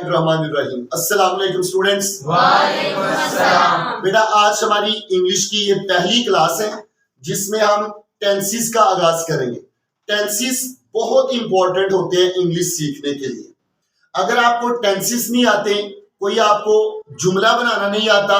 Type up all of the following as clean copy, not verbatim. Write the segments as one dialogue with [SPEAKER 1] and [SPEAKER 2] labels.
[SPEAKER 1] बिस्मिल्लाहिर्रहमानिर्रहीम। अस्सलाम वालेकुम स्टूडेंट्स।
[SPEAKER 2] वालेकुम अस्सलाम।
[SPEAKER 1] बेटा आज हमारी इंग्लिश की ये पहली क्लास है जिसमें हम टेंसेस का आगाज करेंगे। टेंसेस बहुत इंपॉर्टेंट होते हैं इंग्लिश सीखने के लिए। अगर आपको टेंसेस नहीं आते, कोई आपको जुमला बनाना नहीं आता,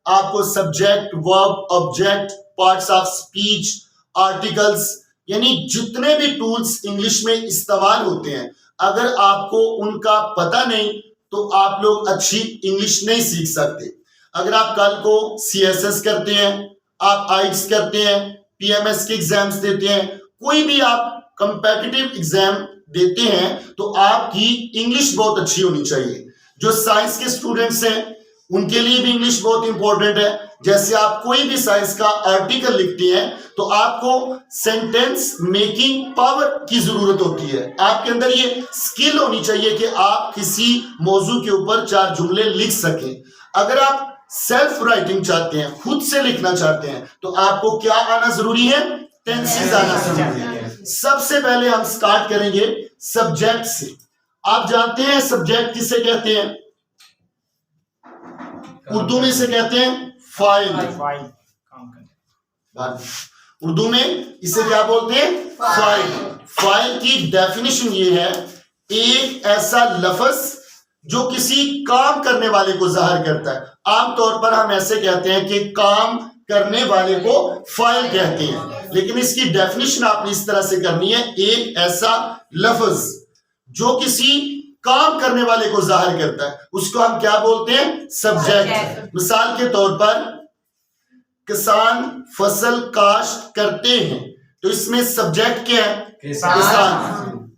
[SPEAKER 1] आपको subject, verb, object, parts of speech, articles यानी जितने भी टूल्स इंग्लिश में इस्तेमाल होते हैं, अगर आपको उनका पता नहीं तो आप लोग अच्छी इंग्लिश नहीं सीख सकते। अगर आप कल को CSS करते हैं, आप आइट्स करते हैं, PMS के एग्जाम्स देते हैं, कोई भी आप कंपेटिटिव एग्जाम देते हैं तो आपकी इंग्लिश बहुत अच्छी होनी चाहिए। जो साइंस के स्टूडेंट्स हैं उनके लिए भी इंग्लिश बहुत इंपॉर्टेंट है। जैसे आप कोई भी साइंस का आर्टिकल लिखते हैं तो आपको सेंटेंस मेकिंग पावर की जरूरत होती है। आपके अंदर ये स्किल होनी चाहिए कि आप किसी मौजू के ऊपर 4 जुमले लिख सकें। अगर आप सेल्फ राइटिंग चाहते हैं, खुद से लिखना चाहते हैं, तो आपको क्या आना जरूरी है? टेंसेस आना जरूरी है। सबसे पहले हम स्टार्ट करेंगे सब्जेक्ट से। आप जानते हैं सब्जेक्ट किसे कहते हैं? उर्दू में इसे कहते हैं फाइल। उर्दू में इसे क्या बोलते हैं? फाइल। फाइल की डेफिनेशन ये है, एक ऐसा लफ्ज जो किसी काम करने वाले को जाहिर करता है। आमतौर पर हम ऐसे कहते हैं कि काम करने वाले को फाइल कहते हैं, लेकिन इसकी डेफिनेशन आपने इस तरह से करनी है, एक ऐसा लफ्ज जो किसी काम करने वाले को जाहिर करता है, उसको हम क्या बोलते हैं? सब्जेक्ट। मिसाल के तौर पर किसान फसल काश्त करते हैं तो इसमें सब्जेक्ट क्या है? किसान।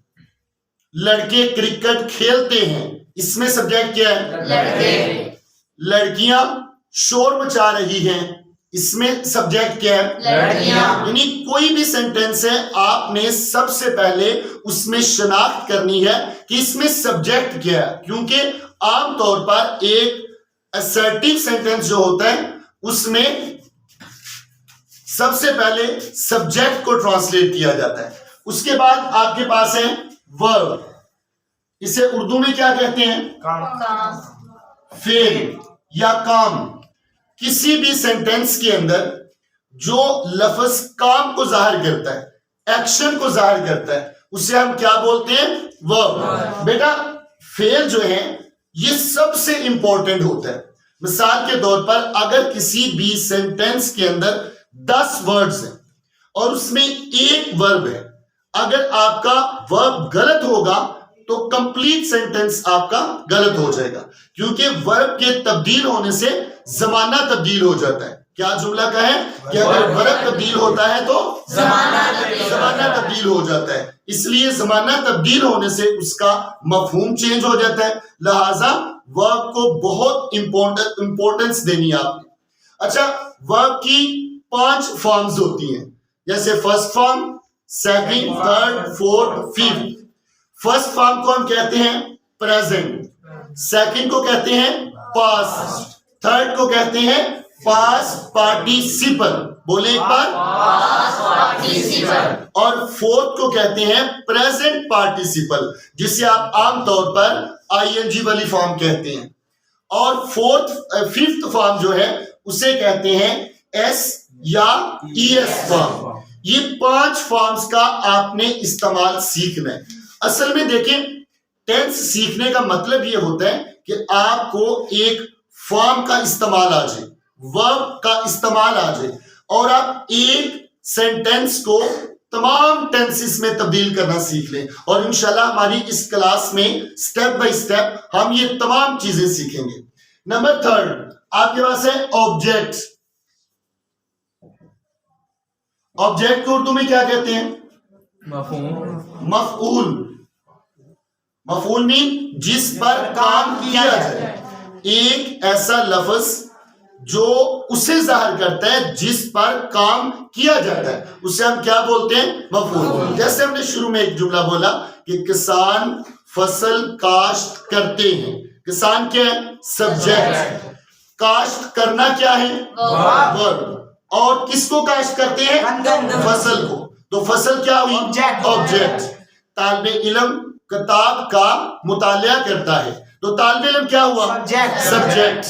[SPEAKER 1] लड़के क्रिकेट खेलते हैं, इसमें सब्जेक्ट क्या है? लड़के। लड़कियां शोर मचा रही हैं, इसमें सब्जेक्ट क्या है? लड़कियां। यानी कोई भी सेंटेंस है, आपने सबसे पहले उसमें शनाख्त करनी है कि इसमें सब्जेक्ट क्या है, क्योंकि आमतौर पर एक असर्टिव सेंटेंस जो होता है उसमें सबसे पहले सब्जेक्ट को ट्रांसलेट किया जाता है। उसके बाद आपके पास है वर्ब। इसे उर्दू में क्या कहते हैं? काम। फेल या काम। किसी भी सेंटेंस के अंदर जो लफ्ज काम को जाहिर करता है, एक्शन को जाहिर करता है, उसे हम क्या बोलते हैं? वर्ब। बेटा फेल जो है ये सबसे इंपॉर्टेंट होता है। मिसाल के तौर पर अगर किसी भी सेंटेंस के अंदर 10 वर्ड्स हैं और उसमें एक वर्ब है, अगर आपका वर्ब गलत होगा तो कंप्लीट सेंटेंस आपका गलत हो जाएगा, क्योंकि वर्ब के तब्दील होने से जमाना तब्दील हो जाता है। क्या जुमला का है कि अगर वर्ब तब्दील होता है तो जमाना तब्दील हो जाता है, इसलिए जमाना तब्दील होने से उसका मफहूम चेंज हो जाता है। लिहाजा वर्ब को बहुत इंपॉर्टेंस देनी है आपने। अच्छा, वर्ब की 5 फॉर्म्स होती हैं, जैसे first form, second, third, fourth, fifth. First form को हम कहते हैं प्रेजेंट, सेकंड को कहते हैं पास्ट, थर्ड को कहते हैं पास्ट पार्टिसिपल। बोले एक बार,
[SPEAKER 2] पास्ट पार्टिसिपल।
[SPEAKER 1] और फोर्थ को कहते हैं प्रेजेंट पार्टिसिपल, जिसे आप आमतौर पर ING वाली फॉर्म कहते हैं। और फिफ्थ फॉर्म जो है उसे कहते हैं S या ES फॉर्म। ये 5 फॉर्म्स का आपने इस्तेमाल सीखना है। असल में देखें, टेंस सीखने का मतलब ये होता है कि आपको एक फॉर्म का इस्तेमाल आ जाए, वर्ब का इस्तेमाल आ जाए, और आप एक सेंटेंस को तमाम टेंसेस में तब्दील करना सीख लें। और इंशाल्लाह हमारी इस क्लास में स्टेप बाय स्टेप हम ये तमाम चीजें सीखेंगे। नंबर 3 आपके पास है ऑब्जेक्ट। ऑब्जेक्ट को उर्दू में क्या कहते हैं? मफऊल। मफऊल मीन जिस पर काम किया जाए। एक ऐसा लफ्ज जो उसे जाहिर करता है जिस पर काम किया जाता है, उसे हम क्या बोलते हैं? मफऊल। जैसे हमने शुरू में एक जुमला बोला कि किसान फसल काश्त करते हैं। किसान क्या है? सब्जेक्ट। काश्त करना क्या है? वर्ब। और किसको काश्त करते हैं? फसल को। तो फसल क्या हुई? ऑब्जेक्ट। तालिबे इल्म किताब का मुतालिया करता है तो तालिब इल्म क्या हुआ? सब्जेक्ट।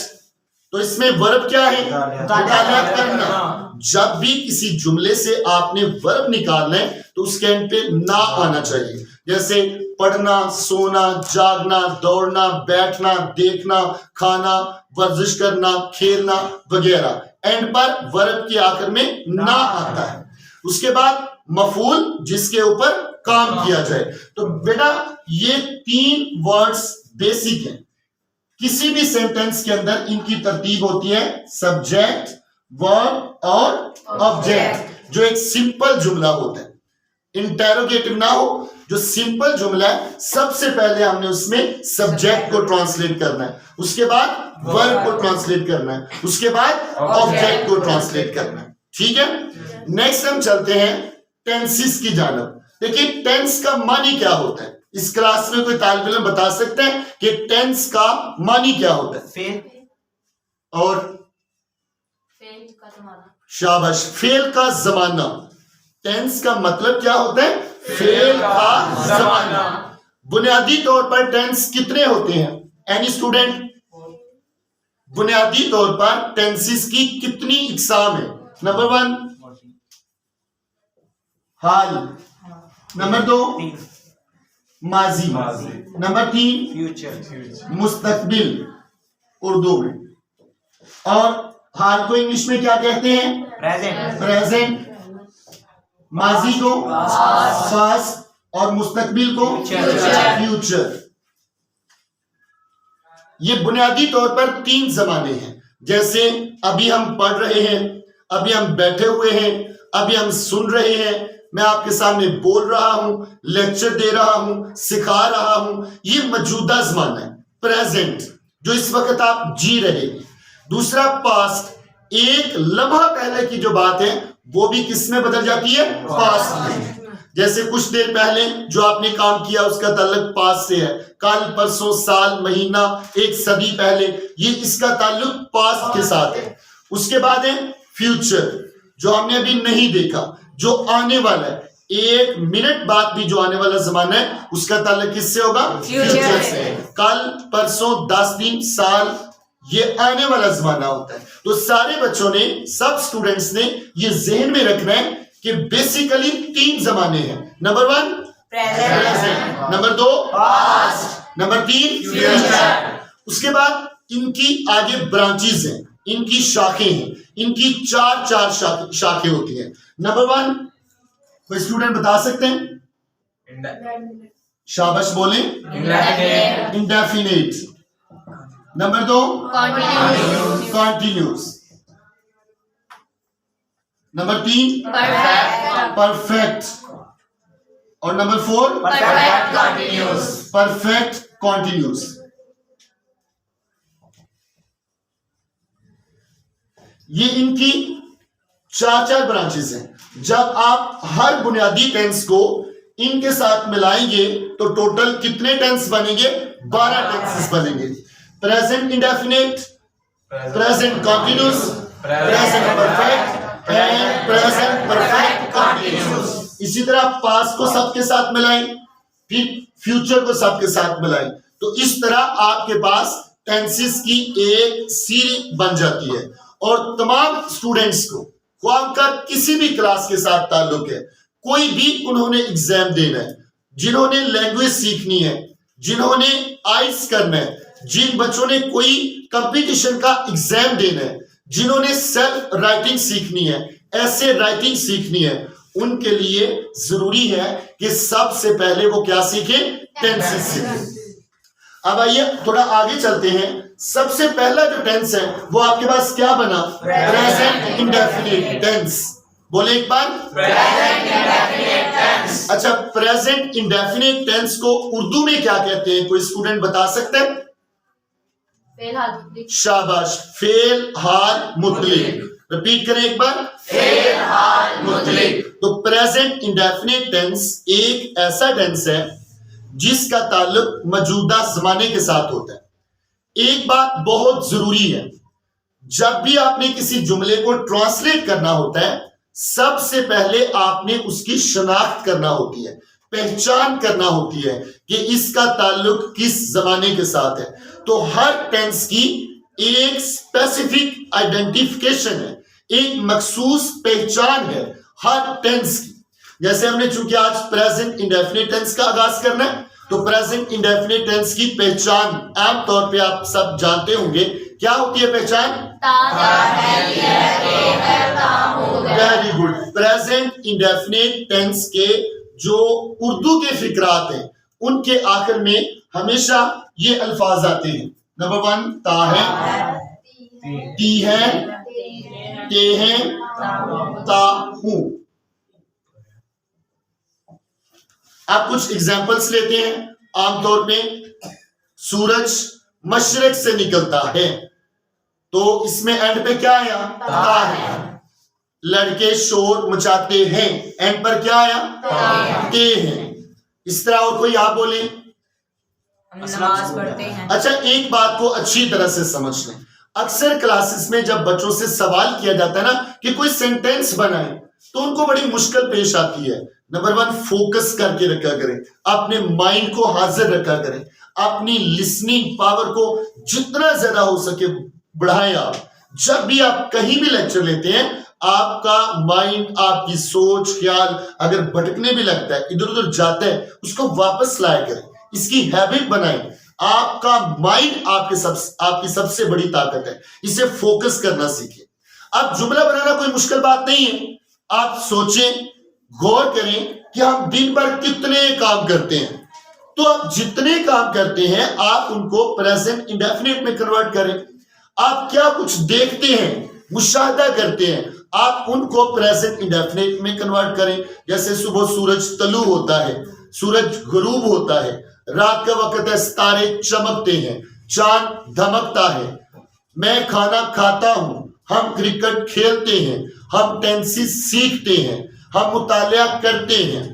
[SPEAKER 1] तो इसमें वर्ब क्या है? मुतालियात करना। जब भी किसी जुमले से आपने वर्ब निकालना है तो उसके एंड पे ना आना चाहिए। जैसे पढ़ना, सोना, जागना, दौड़ना, बैठना, देखना, खाना, वर्जिश करना, खेलना वगैरह। एंड पर वर्ब के आखिर में ना आता है। उसके बाद मफूल जिसके ऊपर काम किया जाए। तो बेटा ये 3 वर्ड्स बेसिक हैं। किसी भी सेंटेंस के अंदर इनकी तरतीब होती है सब्जेक्ट, वर्ब और ऑब्जेक्ट, जो एक सिंपल जुमला होता है, इंटेरोगेटिव ना हो। जो सिंपल जुमला है सबसे पहले हमने उसमें सब्जेक्ट को ट्रांसलेट करना है, उसके बाद वर्ब को ट्रांसलेट करना है, उसके बाद ऑब्जेक्ट को ट्रांसलेट करना है। ठीक है, नेक्स्ट हम चलते हैं टेंसेस की जानब। देखिए टेंस का मानी क्या होता है? इस क्लास में कोई तालिब इल्म बता सकते हैं कि टेंस का मानी क्या होता है?
[SPEAKER 3] फेल
[SPEAKER 1] और शाबाश, फेल का जमाना। टेंस का मतलब क्या होता है? फेल का जमाना। बुनियादी तौर पर टेंस कितने होते हैं? Any student? बुनियादी तौर पर टेंसेस की कितनी इकसाम है? नंबर 1 हाल, नंबर 2 माजी, नंबर 3
[SPEAKER 3] फ्यूचर
[SPEAKER 1] मुस्तकबिल उर्दू में। और हाल को इंग्लिश में क्या कहते हैं?
[SPEAKER 3] Present
[SPEAKER 1] present. माजी को पास्ट और मुस्तकबिल को फ्यूचर। ये बुनियादी तौर पर 3 जमाने हैं। जैसे अभी हम पढ़ रहे हैं, अभी हम बैठे हुए हैं, अभी हम सुन रहे हैं, मैं आपके सामने बोल रहा हूं, लेक्चर दे रहा हूं, सिखा रहा हूं। ये मौजूदा जमाना है, प्रेजेंट, जो इस वक्त आप जी रहे हैं। दूसरा पास्ट, एक लम्हा पहले की जो बात है वो भी किस में बदल जाती है? पास्ट में। जैसे कुछ देर पहले जो आपने काम किया उसका ताल्लुक पास्ट से है। कल, परसों, साल, महीना, एक सदी पहले, ये इसका ताल्लुक पास्ट के साथ है। उसके बाद है फ्यूचर, जो हमने अभी नहीं देखा, जो आने वाला है। 1 मिनट बाद भी जो आने वाला जमाना है उसका ताल्लुक किससे होगा? फ्यूचर से। कल, परसों, 10 दिन, साल, ये आने वाला जमाना होता है। तो सारे बच्चों ने, सब स्टूडेंट्स ने ये जहन में रखना है कि बेसिकली 3 जमाने हैं। Number 1 present, number 2 past, number 3 future. उसके बाद इनकी आगे ब्रांचेस हैं, इनकी शाखें हैं, इनकी 4 शाखें होती हैं। नंबर 1 कोई स्टूडेंट बता सकते हैं? शाबाश बोले। Indefinite. Number 2 continuous. Number 3 perfect. और नंबर 4 परफेक्ट कॉन्टिन्यूस। ये इनकी 4 ब्रांचेस हैं। जब आप हर बुनियादी टेंस को इनके साथ मिलाएंगे तो टोटल कितने टेंस बनेंगे? 12 टेंसेस बनेंगे। Present indefinite, present continuous, present perfect and present perfect continuous. इसी तरह पास्ट को सबके साथ मिलाएं, फिर फ्यूचर को सबके साथ मिलाएं, तो इस तरह आपके पास टेंसेस की एक सीरीज बन जाती है। और तमाम स्टूडेंट्स को ख्वाब का किसी भी क्लास के साथ ताल्लुक है, कोई भी उन्होंने एग्जाम देना है, जिन्होंने लैंग्वेज सीखनी है, जिन्होंने आइल्स करना है, जिन बच्चों ने कोई कंपटीशन का एग्जाम देना है, जिन्होंने सेल्फ राइटिंग सीखनी है, ऐसे राइटिंग सीखनी है, उनके लिए जरूरी है कि सबसे पहले वो क्या सीखें? टेंसेस सीखें। अब आइए थोड़ा आगे चलते हैं। सबसे पहला जो टेंस है वो आपके पास क्या बना? Present indefinite tense. बोले एक बार, प्रेजेंट इंडेफिनिट टेंस। अच्छा, प्रेजेंट इंडेफिनिट टेंस को उर्दू में क्या कहते हैं? कोई स्टूडेंट बता सकते हैं? शाबाश, फेल हाल मुतलिक। रिपीट करें एक बार, फेल हाल मुतलिक। तो प्रेजेंट इंडेफिनिट टेंस एक ऐसा टेंस है जिसका ताल्लुक मौजूदा जमाने के साथ होता है। एक बात बहुत जरूरी है, जब भी आपने किसी जुमले को ट्रांसलेट करना होता है, सबसे पहले आपने उसकी शनाख्त करना होती है। पहचान करना होती है कि इसका ताल्लुक किस जमाने के साथ है। तो हर टेंस की एक स्पेसिफिक आइडेंटिफिकेशन है, एक मखसूस पहचान है हर टेंस की। जैसे हमने चूंकि आज प्रेजेंट इंडेफिनिट टेंस का आगाज करना है, तो प्रेजेंट इंडेफिनिट टेंस की पहचान आमतौर पे आप सब जानते होंगे, क्या होती है पहचान? Very good. Present indefinite tense के जो उर्दू के फिकरात हैं उनके आखिर में हमेशा ये अल्फाज आते हैं। नंबर 1 ता है, ती है, ते है, ता हूं। आप कुछ एग्जाम्पल्स लेते हैं। आमतौर पे सूरज मशरक से निकलता है, तो इसमें एंड पे क्या आया? ता है। लड़के शोर मचाते हैं, एंड पर क्या आया? ते हैं। इस तरह और कोई आप बोले?
[SPEAKER 2] नमाज पढ़ते हैं।
[SPEAKER 1] अच्छा, एक बात को अच्छी तरह से समझ लें। अक्सर क्लासेस में जब बच्चों से सवाल किया जाता है ना कि कोई सेंटेंस बनाए, तो उनको बड़ी मुश्किल पेश आती है। नंबर 1, फोकस करके रखा करें, अपने माइंड को हाजिर रखा करें, अपनी लिसनिंग पावर को जितना ज्यादा हो सके बढ़ाएं। आप जब भी आप कहीं भी लेक्चर लेते हैं, आपका माइंड, आपकी सोच ख्याल अगर भटकने भी लगता है, इधर उधर जाता है, उसको वापस लाया करें, इसकी हैबिट बनाएं। आपका माइंड आपकी सबसे बड़ी ताकत है, इसे फोकस करना सीखिए। अब जुमला बनाना कोई मुश्किल बात नहीं है। आप सोचें, गौर करें कि हम दिन भर कितने काम करते हैं, तो आप जितने काम करते हैं आप उनको प्रेजेंट इंडेफिनिट में कन्वर्ट करें। आप क्या कुछ देखते हैं, मुशाहदा करते हैं, आप उनको प्रेजेंट इंडेफिनिट में कन्वर्ट करें। जैसे सुबह सूरज तलू होता है, सूरज गुरूब होता है, रात का वक्त है, तारे चमकते हैं, चांद धमकता है, मैं खाना खाता हूं, हम क्रिकेट खेलते हैं, हम टेंसिस सीखते हैं, हम मुतालिया करते हैं,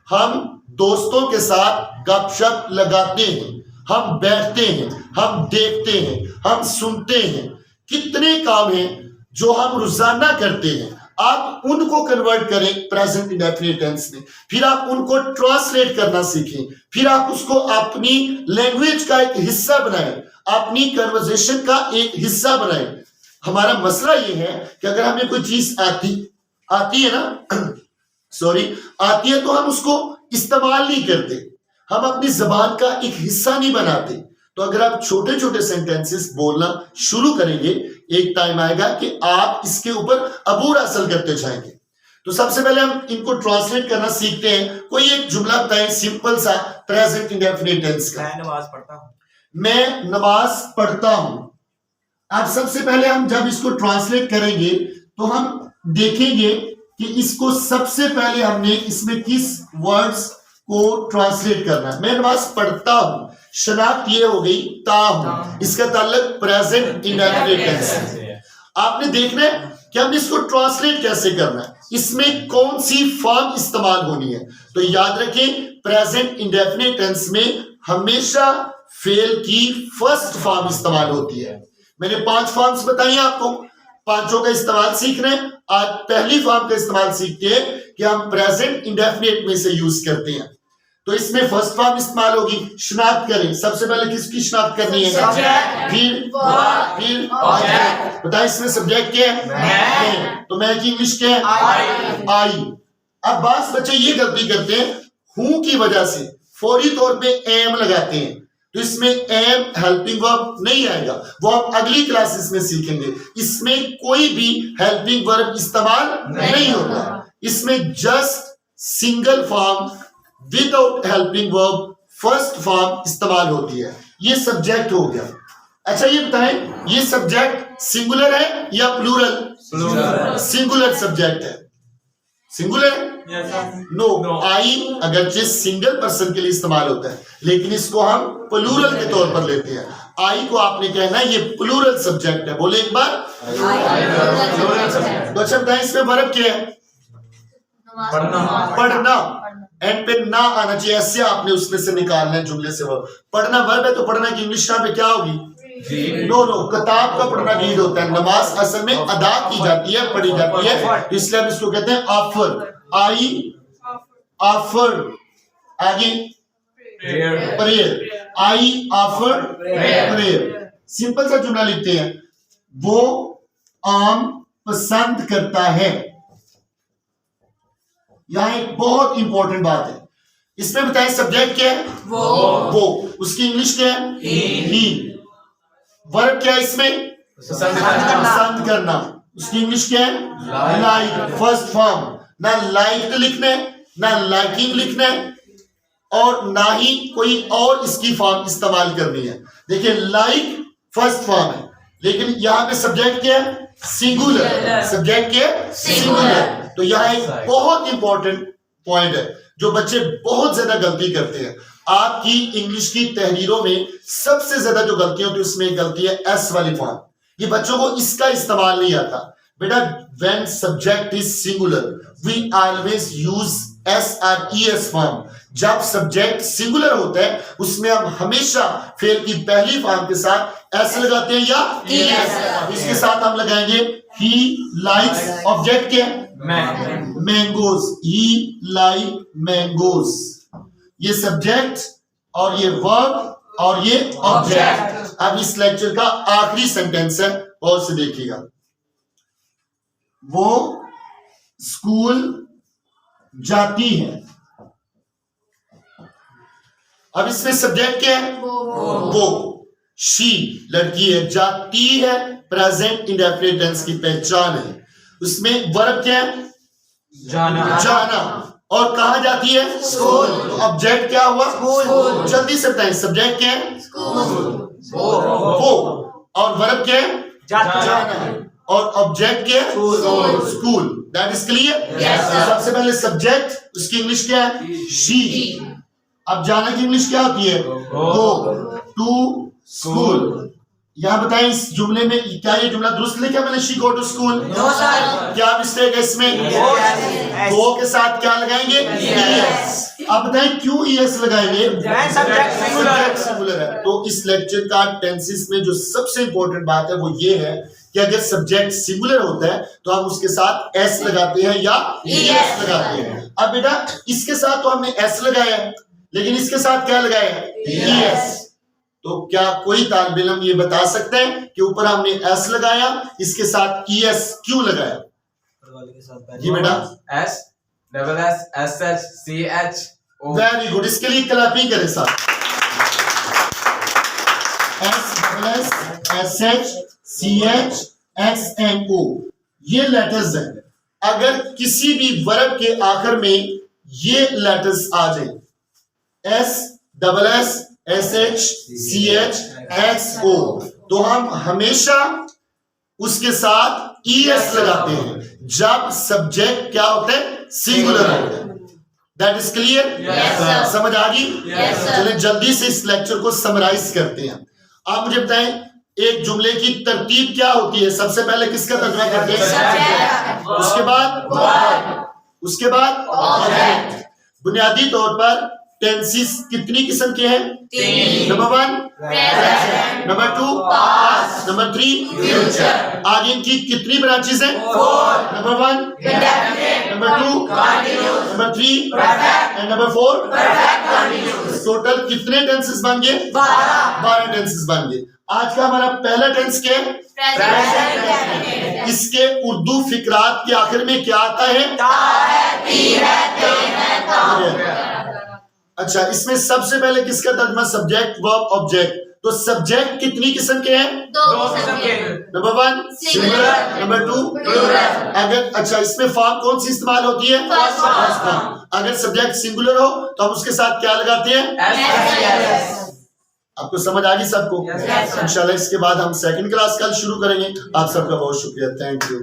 [SPEAKER 1] हम दोस्तों के साथ गपशप लगाते हैं, हम बैठते हैं, हम देखते हैं, हम सुनते हैं। कितने काम हैं जो हम रोजाना करते हैं। आप उनको कन्वर्ट करें प्रेजेंट इंडेफिनिट टेंस में, फिर आप उनको ट्रांसलेट करना सीखें, फिर आप उसको अपनी लैंग्वेज का एक हिस्सा बनाएं, अपनी कन्वर्सेशन का एक हिस्सा बनाएं। हमारा मसला ये है कि अगर हमें कोई चीज आती है ना आती है, तो हम उसको इस्तेमाल नहीं करते, हम अपनी जबान का एक हिस्सा नहीं बनाते। तो अगर आप छोटे छोटे सेंटेंसेस बोलना शुरू करेंगे, एक टाइम आएगा कि आप इसके ऊपर अबूर हासिल करते जाएंगे। तो सबसे पहले हम इनको ट्रांसलेट करना सीखते हैं। कोई एक जुमला बताएं सिंपल सा प्रेजेंट इंडेफिनिट टेंस का।
[SPEAKER 3] मैं नमाज पढ़ता हूँ।
[SPEAKER 1] मैं नमाज पढ़ता हूं। अब सबसे पहले हम जब इसको ट्रांसलेट करेंगे तो हम देखेंगे कि इसको सबसे पहले हमने इसमें किस वर्ड्स को ट्रांसलेट करना है। मैं नमाज पढ़ता हूं, शनाख्त ये हो गई ता हूं, इसका ताल्लुक प्रेजेंट इंडेफिनिट टेंस से। आपने देखना है कि हमने इसको ट्रांसलेट कैसे करना है, इसमें कौन सी फॉर्म इस्तेमाल होनी है। तो याद रखें, प्रेजेंट इंडेफिनिट टेंस में हमेशा फेल की फर्स्ट फॉर्म इस्तेमाल होती है। मैंने 5 फॉर्म्स बताई आपको, पांचों का इस्तेमाल सीख रहे हैं। आज पहली फॉर्म का इस्तेमाल सीखते हैं कि हम प्रेजेंट इंडेफिनिट में से यूज करते हैं। तो इसमें फर्स्ट फॉर्म इस्तेमाल होगी, शनाख्त करें। सबसे पहले किसकी शनाख्त करनी है? फिर बताइए इसमें सब्जेक्ट क्या है? मैं। तो मैं की इंग्लिश क्या है? आई। अब बात बच्चे ये गलती करते हैं, हूं की वजह से फौरी तौर पे एम लगाते हैं, तो इसमें एम हेल्पिंग वर्ब नहीं आएगा, वो हम अगली क्लासेस में सीखेंगे। इसमें कोई भी हेल्पिंग वर्ब इस्तेमाल नहीं होगा, इसमें just single form without helping verb first form इस्तेमाल होती है। ये सब्जेक्ट हो गया। अच्छा ये बताएं, ये सब्जेक्ट सिंगुलर है या प्लूरल? सिंगुलर सब्जेक्ट है। सिंगुलर है? नो, आई अगरचे सिंगल पर्सन के लिए इस्तेमाल होता है, लेकिन इसको हम प्लूरल के तौर पर लेते हैं। आई को आपने कहना है ये प्लूरल सब्जेक्ट है। बोले एक बार। तो अच्छा बताएं इसमें वर्ब क्या है? पढ़ना। एंड पे ना आना चाहिए, ऐसे आपने उसमें से निकालना है जुमले से वर्ब। पढ़ना वर्ब है, तो पढ़ना की इंग्लिश यहाँ पे क्या होगी? नो, किताब का पढ़ना रीड होता है। नमाज असल में अदा की जाती है, पढ़ी जाती है, इसलिए हम इसको कहते हैं ऑफर। आई ऑफर आगे prayer, I offer prayer. Simple सा जुमला लिखते हैं, वो आम पसंद करता है। यहां एक बहुत इंपॉर्टेंट बात है, इसमें बताएं सब्जेक्ट क्या है, वो, उसकी इंग्लिश क्या है, ही। वर्ब क्या है इसमें, पसंद करना, उसकी इंग्लिश क्या है, लाइक। फर्स्ट फॉर्म, ना लाइक लिखना है, ना लाइकिंग लिखना है, और ना ही कोई और इसकी फॉर्म इस्तेमाल करनी है। देखिए लाइक फर्स्ट फॉर्म है, लेकिन यहाँ पे सब्जेक्ट क्या है, सिंगुलर। सब्जेक्ट क्या है, सिंगुलर। तो यहाँ एक बहुत इंपॉर्टेंट पॉइंट है जो बच्चे बहुत ज्यादा गलती करते हैं। आपकी इंग्लिश की तहरीरों में सबसे ज्यादा जो गलती होती है उसमें गलती है एस वाली फॉर्म। ये बच्चों को इसका इस्तेमाल नहीं आता। बेटा when subject is singular we always use S और ईएस फॉर्म। जब सब्जेक्ट सिंगुलर होता है उसमें हम हमेशा फेल की पहली फॉर्म के साथ एस लगाते हैं या ईएस। इसके साथ हम लगाएंगे ही लाइक्स, ऑब्जेक्ट क्या है, मैंगोज, ही लाइक मैंगोज। ये सब्जेक्ट और ये वर्ब और ये ऑब्जेक्ट। अब इस लेक्चर का आखिरी सेंटेंस है, और से देखिएगा, वो स्कूल जाती है। अब इसमें सब्जेक्ट क्या है, वो। शी लड़की है, जाती है प्रेजेंट इंडेफिनिट टेंस की पहचान है। उसमें वर्ब क्या है, जाना। और कहा जाती है, स्कूल। तो ऑब्जेक्ट क्या हुआ, स्कूल। जल्दी से बताएं सब्जेक्ट क्या है, वो। और वर्ब क्या है, जाना। और ऑब्जेक्ट क्या है, स्कूल। That is clear. सबसे पहले सब्जेक्ट, उसकी इंग्लिश क्या है, शी। अब जाना की इंग्लिश क्या होती है, गो टू स्कूल। यहां बताएं इस जुमले में क्या ये जुमला दुरुस्त लिखा मैंने, शी गो टू स्कूल? क्या मिस्टेक है इसमें? गो के साथ क्या लगाएंगे, ईएस। अब बताएं क्यों ईएस लगाएंगे, सब्जेक्ट सिंगुलर है। तो इस लेक्चर का टेंसेस में जो सबसे इंपॉर्टेंट बात है वो ये है कि अगर सब्जेक्ट सिंगुलर होता है तो हम उसके साथ एस लगाते हैं या ईएस लगाते हैं। अब बेटा इसके साथ तो हमने एस लगाया है, लेकिन इसके साथ क्या लगाया है, ईएस। तो क्या कोई तालिब इल्म ये बता सकते हैं कि ऊपर हमने एस लगाया, इसके साथ ईएस क्यों लगाया? जी बेटा,
[SPEAKER 3] S double S S H C H O.
[SPEAKER 1] Very good, इसके लिए क्लैपिंग करें साहब। S double S S H C H X N O, ये लेटर्स हैं। अगर किसी भी वर्ब के आखिर में ये लेटर्स आ जाए, S double S S H C H X O, तो हम हमेशा उसके साथ ईएस लगाते हैं जब सब्जेक्ट क्या होता है, सिंगुलर होता है। That is clear? समझ आ गई? चलिए जल्दी से इस लेक्चर को समराइज करते हैं। आप मुझे बताएं एक जुमले की तरतीब क्या होती है? सबसे पहले किसका तर्जुमा करते हैं, उसके बाद ऑब्जेक्ट। बुनियादी तौर पर टेंसेस कितनी किस्म के हैं? Number 1 present, number 2 past, number 3 future. आगे इनकी कितनी ब्रांचेस हैं? 4। Number 1 indefinite, number 2 continuous, number 3 perfect and number 4 perfect continuous. Total कितने टेंसेस बन गए? 12 टेंसेस बन गए। आज का हमारा पहला टेंस क्या है? प्रेजेंट। इसके उर्दू फिकरात के आखिर में क्या आता है? अच्छा, इसमें सबसे पहले किसका तर्जुमा? Subject verb object. तो सब्जेक्ट कितनी किस्म के हैं?
[SPEAKER 3] 2 किस्म के।
[SPEAKER 1] Number 1 singular, number 2 plural. अगर अच्छा इसमें फॉर्म कौन सी इस्तेमाल होती है? First form. अगर सब्जेक्ट सिंगुलर हो तो हम उसके साथ क्या लगाते हैं? एस। आपको समझ आ गई सबको? इंशाल्लाह इसके बाद हम सेकंड क्लास कल शुरू करेंगे। आप सबका बहुत शुक्रिया, थैंक यू।